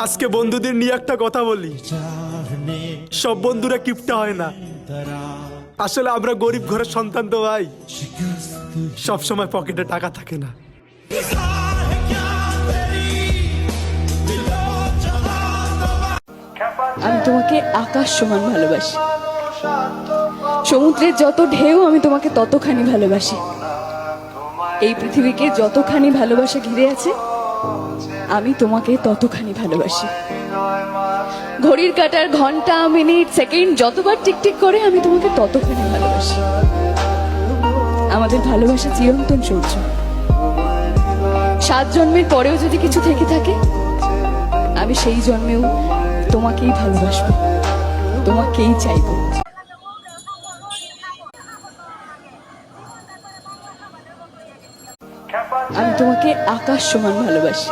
আজকে বন্ধুদের নিয়ে একটা কথা বলি, সব বন্ধুরা কিপটা হয় না। আসলে আমরা গরিব ঘরের সন্তান তো ভাই, সব সময় পকেটে টাকা থাকে না। আমি তোমাকে আকাশ সমান ভালোবাসি, সমুদ্রের যত ঢেউ আমি তোমাকে ততখানি ভালোবাসি। এই পৃথিবীকে যতখানি ভালোবাসা ঘিরে আছে আমি তোমাকে ততখানি ভালোবাসি। ঘড়ির কাঁটার ঘন্টা মিনিট সেকেন্ড যতবার টিকটিক করে আমি তোমাকে ততখানি ভালোবাসি। আমাদের ভালোবাসা চিরন্তন সূর্য। 7 জন্মের পরেও যদি কিছু থেকে থাকে আমি সেই জন্মেও তোমাকেই ভালোবাসবো, তোমাকেই চাইবো। আমি তোমাকে আকাশ সমান ভালোবাসি।